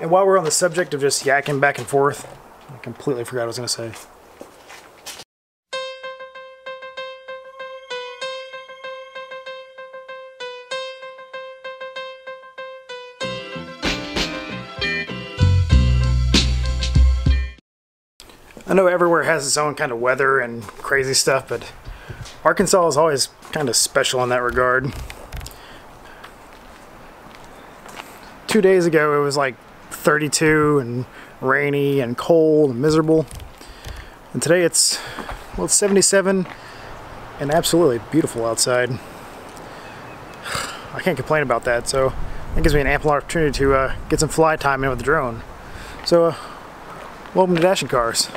And while we're on the subject of just yakking back and forth, I completely forgot what I was going to say. I know everywhere has its own kind of weather and crazy stuff, but Arkansas is always kind of special in that regard. 2 days ago it was like 32 and rainy and cold and miserable. And today it's, well, it's 77 and absolutely beautiful outside. I can't complain about that, so it gives me an ample opportunity to get some fly time in with the drone. So, welcome to Dashing Cars.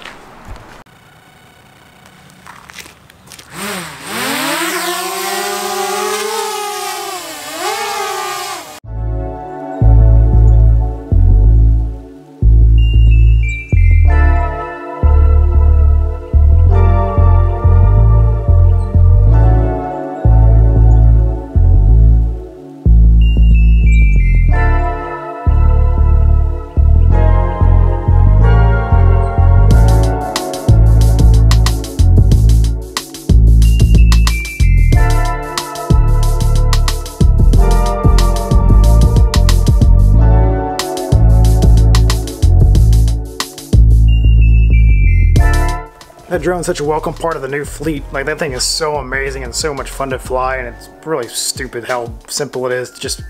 That drone's such a welcome part of the new fleet. Like, that thing is so amazing and so much fun to fly, and it's really stupid how simple it is to just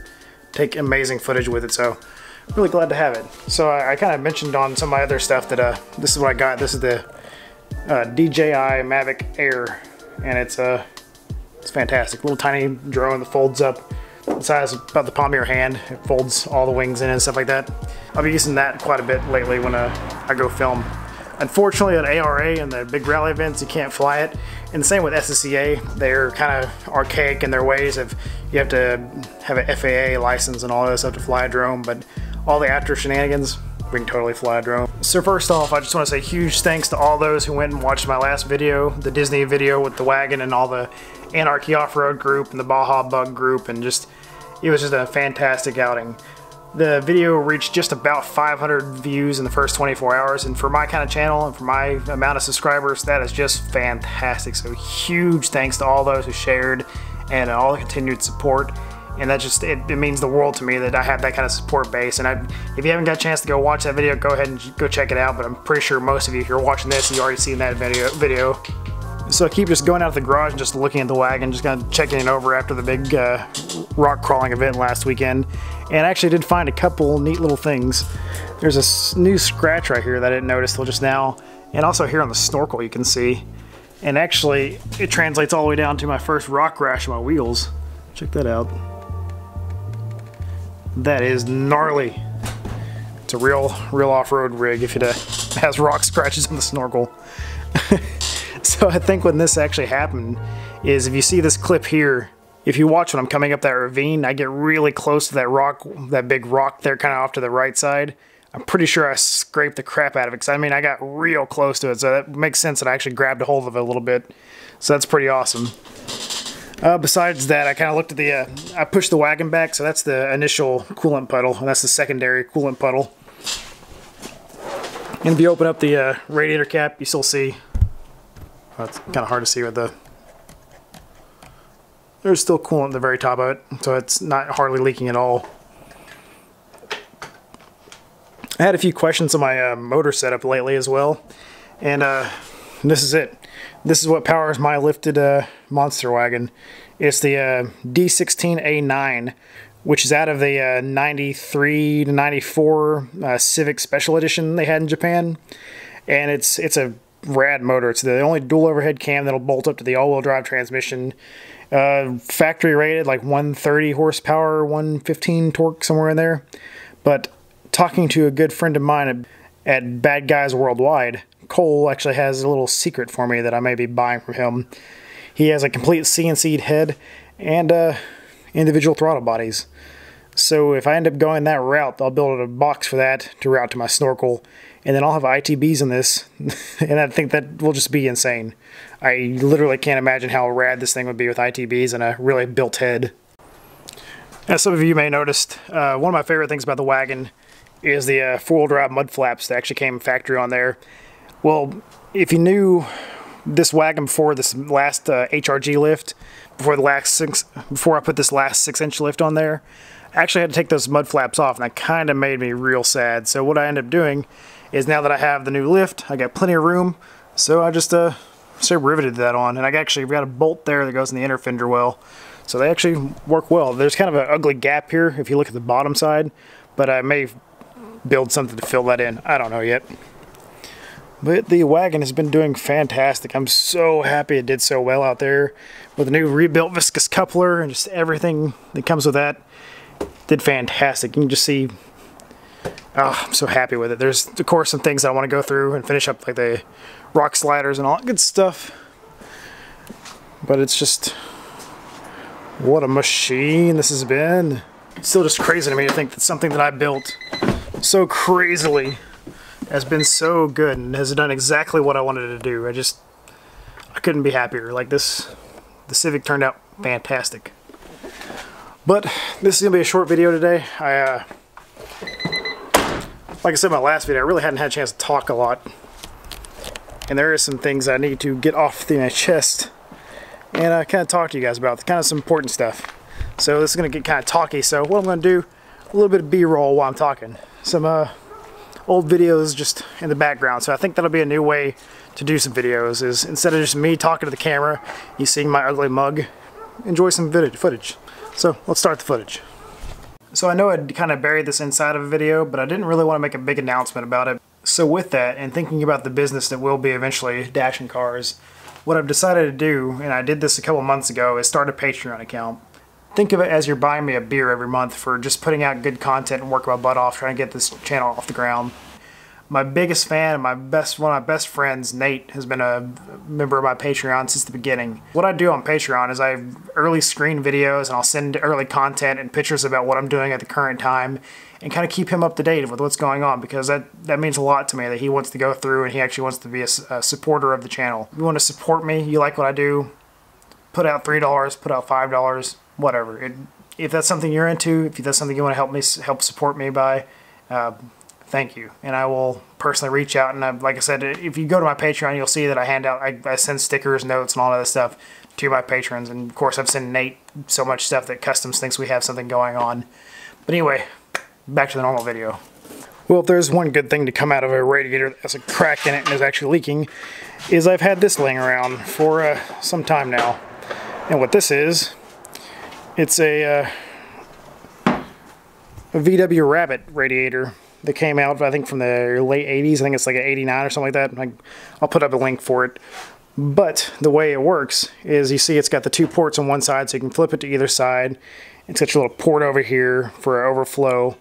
take amazing footage with it, so I'm really glad to have it. So I kind of mentioned on some of my other stuff that this is what I got. This is the DJI Mavic Air, and it's fantastic. Little tiny drone that folds up the size of about the palm of your hand. It folds all the wings in and stuff like that. I'll be using that quite a bit lately when I go film. Unfortunately, at ARA and the big rally events, you can't fly it. And the same with SCCA. They're kind of archaic in their ways of you have to have an FAA license and all this stuff to fly a drone, but all the after shenanigans, we can totally fly a drone. So first off, I just want to say huge thanks to all those who went and watched my last video, the Disney video with the Wagon and all the Anarchy Off-Road group and the Baja Bug group, and just, it was just a fantastic outing. The video reached just about 500 views in the first 24 hours, and for my kind of channel and for my amount of subscribers, that is just fantastic. So huge thanks to all those who shared and all the continued support. And that just, it means the world to me that I have that kind of support base. And if you haven't got a chance to go watch that video, go ahead and go check it out. But I'm pretty sure most of you, if you're watching this, you've already seen that video. So I keep just going out of the garage and just looking at the Wagon, just kind of checking it over after the big rock crawling event last weekend. And I actually did find a couple neat little things. There's a new scratch right here that I didn't notice till just now. And also here on the snorkel you can see. And actually it translates all the way down to my first rock rash on my wheels. Check that out. That is gnarly. It's a real off-road rig if it has rock scratches on the snorkel. So I think when this actually happened is, if you see this clip here, if you watch when I'm coming up that ravine, I get really close to that rock, that big rock there kind of off to the right side. I'm pretty sure I scraped the crap out of it, because I mean I got real close to it, so that makes sense that I actually grabbed a hold of it a little bit. So that's pretty awesome. Besides that, I kind of looked at the, I pushed the Wagon back, so that's the initial coolant puddle, and that's the secondary coolant puddle. And if you open up the radiator cap, you still see, well, it's kind of hard to see with the, there's still coolant at the very top of it, so it's not hardly leaking at all. I had a few questions on my motor setup lately as well, and this is it. This is what powers my lifted monster wagon. It's the D16A9, which is out of the 93 to 94 Civic Special Edition they had in Japan, and it's a rad motor. It's the only dual overhead cam that'll bolt up to the all-wheel drive transmission. Factory rated like 130 horsepower, 115 torque, somewhere in there. But talking to a good friend of mine at Bad Guys Worldwide, Cole actually has a little secret for me that I may be buying from him. He has a complete CNC'd head and individual throttle bodies. So if I end up going that route, I'll build a box for that to route to my snorkel, and then I'll have ITBs in this, and I think that will just be insane. I literally can't imagine how rad this thing would be with ITBs and a really built head. As some of you may have noticed, one of my favorite things about the Wagon is the four-wheel drive mud flaps that actually came factory on there. Well, if you knew this wagon before this last HRG lift, before I put this last 6-inch lift on there, I actually had to take those mud flaps off, and that kind of made me real sad. So what I ended up doing is, now that I have the new lift, I got plenty of room, so I just riveted that on, and I actually got a bolt there that goes in the inner fender well, so they actually work well. There's kind of an ugly gap here if you look at the bottom side, but I may build something to fill that in. I don't know yet. But the wagon has been doing fantastic. I'm so happy it did so well out there with the new rebuilt viscous coupler and just everything that comes with that. Did fantastic. You can just see, oh, I'm so happy with it. There's of course some things I want to go through and finish up, like the rock sliders and all that good stuff. But it's just, what a machine this has been. It's still just crazy to me to think that something that I built so crazily has been so good and has done exactly what I wanted it to do. I couldn't be happier. Like this, the Civic turned out fantastic. But this is gonna be a short video today. Like I said in my last video, I really hadn't had a chance to talk a lot, and there are some things I need to get off my chest and kind of talk to you guys about, kind of some important stuff. So this is gonna get kind of talky. So what I'm gonna do, a little bit of B-roll while I'm talking, some old videos just in the background. So I think that'll be a new way to do some videos, is instead of just me talking to the camera, you seeing my ugly mug, enjoy some footage. So let's start the footage. So I know I'd kind of buried this inside of a video, but I didn't really want to make a big announcement about it. So with that, and thinking about the business that will be eventually Dashing Cars, what I've decided to do, and I did this a couple months ago, is start a Patreon account. Think of it as you're buying me a beer every month for just putting out good content and working my butt off trying to get this channel off the ground. My biggest fan, one of my best friends, Nate, has been a member of my Patreon since the beginning. What I do on Patreon is I early screen videos, and I'll send early content and pictures about what I'm doing at the current time and kind of keep him up to date with what's going on, because that means a lot to me, that he wants to go through and he actually wants to be a supporter of the channel. If you want to support me, you like what I do, put out $3, put out $5, whatever. If that's something you're into, if that's something you want to help support me by, thank you. And I will personally reach out, and like I said, if you go to my Patreon, you'll see that I send stickers, notes, and all that stuff to my patrons. And of course I've sent Nate so much stuff that Customs thinks we have something going on. But anyway, back to the normal video. Well, if there's one good thing to come out of a radiator that has a crack in it and is actually leaking, is I've had this laying around for some time now. And what this is, it's a VW Rabbit radiator that came out, I think, from the late 80s. I think it's like an 89 or something like that. I'll put up a link for it. But the way it works is, you see it's got the two ports on one side, so you can flip it to either side. It's got your little port over here for overflow.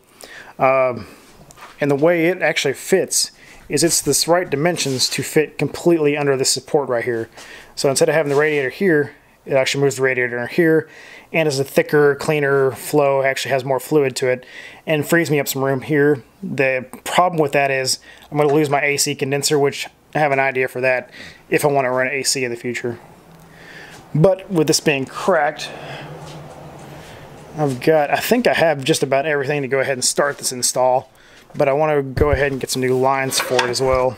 And the way it actually fits is it's the right dimensions to fit completely under this support right here. So instead of having the radiator here, it actually moves the radiator here, and is a thicker, cleaner flow, actually has more fluid to it, and frees me up some room here. The problem with that is I'm going to lose my AC condenser, which I have an idea for that if I want to run AC in the future. But with this being cracked, I think I have just about everything to go ahead and start this install, but I want to go ahead and get some new lines for it as well.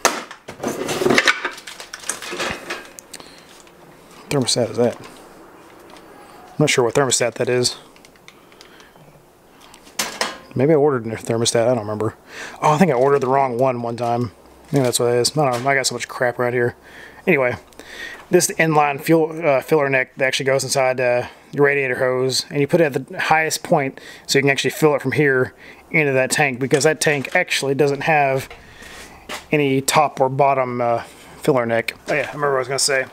What thermostat is that? I'm not sure what thermostat that is. Maybe I ordered a thermostat, I don't remember. Oh, I think I ordered the wrong one time. Maybe that's what it is. I don't know, I got so much crap around here. Anyway, this inline filler neck that actually goes inside your radiator hose, and you put it at the highest point so you can actually fill it from here into that tank, because that tank actually doesn't have any top or bottom filler neck. Oh yeah, I remember what I was going to say.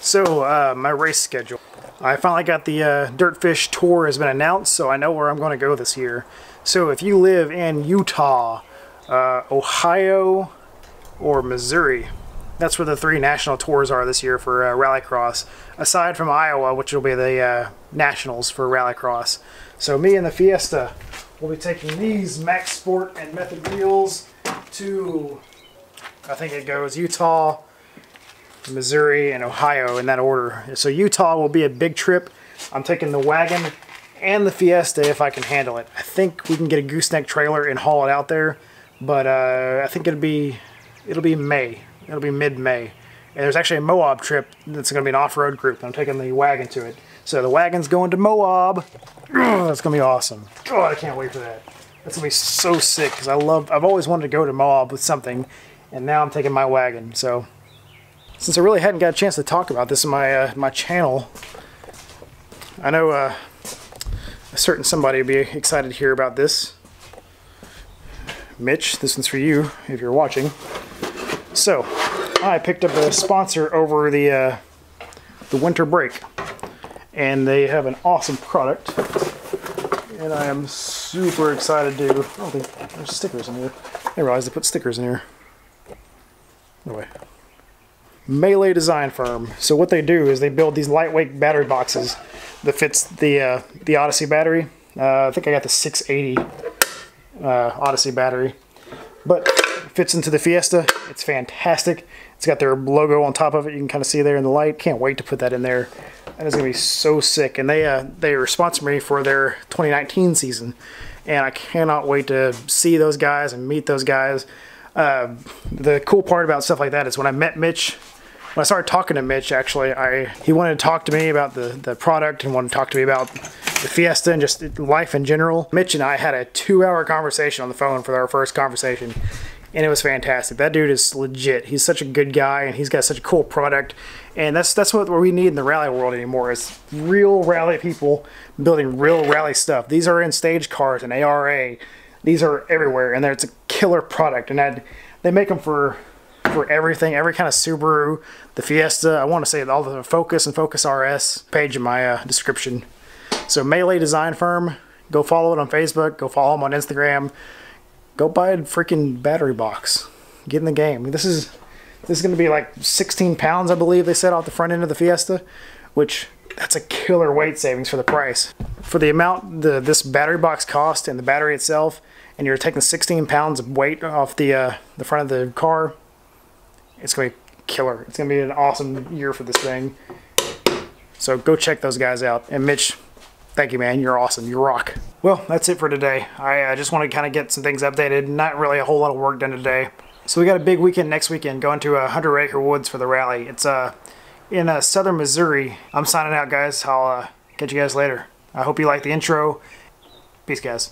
So, my race schedule. I finally got the Dirtfish Tour has been announced, so I know where I'm going to go this year. So if you live in Utah, Ohio, or Missouri, that's where the 3 national tours are this year for Rallycross, aside from Iowa, which will be the nationals for Rallycross. So me and the Fiesta will be taking these Max Sport and Method wheels to, I think it goes Utah, Missouri, and Ohio in that order. So Utah will be a big trip. I'm taking the Wagon and the Fiesta if I can handle it. I think we can get a gooseneck trailer and haul it out there, but I think it'll be May. It'll be mid-May. And there's actually a Moab trip that's going to be an off-road group. I'm taking the Wagon to it. So the Wagon's going to Moab. Oh, that's going to be awesome. Oh, I can't wait for that. That's going to be so sick because I've always wanted to go to Moab with something, and now I'm taking my Wagon. So since I really hadn't got a chance to talk about this in my my channel, I know a certain somebody would be excited to hear about this. Mitch, this one's for you if you're watching. So I picked up a sponsor over the winter break, and they have an awesome product, and I am super excited to. Oh, there's stickers in here. I didn't realize they put stickers in here. Anyway, MeLeDesignfirm. So what they do is they build these lightweight battery boxes that fits the Odyssey battery. I think I got the 680 Odyssey battery, but it fits into the Fiesta. It's fantastic. It's got their logo on top of it. You can kind of see there in the light. Can't wait to put that in there. That is going to be so sick. And they were sponsoring me for their 2019 season, and I cannot wait to see those guys and meet those guys. The cool part about stuff like that is when I met Mitch, when I started talking to Mitch, actually, he wanted to talk to me about the product and wanted to talk to me about the Fiesta and just life in general. Mitch and I had a 2-hour conversation on the phone for our first conversation, and it was fantastic. That dude is legit. He's such a good guy, and he's got such a cool product, and that's what we need in the rally world anymore, is real rally people building real rally stuff. These are in stage cars and ARA. These are everywhere, and it's a killer product, and they make them for everything, every kind of Subaru, the Fiesta. I want to say all the Focus and Focus RS page in my description. So MeLeDesignfirm, go follow it on Facebook, go follow them on Instagram, go buy a freaking battery box, get in the game. This is going to be like 16 pounds, I believe they said, off the front end of the Fiesta, which that's a killer weight savings for the price. For the amount this battery box cost and the battery itself, and you're taking 16 pounds of weight off the front of the car, it's going to be killer. It's going to be an awesome year for this thing. So go check those guys out. And Mitch, thank you, man. You're awesome. You rock. Well, that's it for today. I just want to kind of get some things updated. Not really a whole lot of work done today. So we got a big weekend next weekend, going to 100-acre woods for the rally. It's in southern Missouri. I'm signing out, guys. I'll catch you guys later. I hope you like the intro. Peace, guys.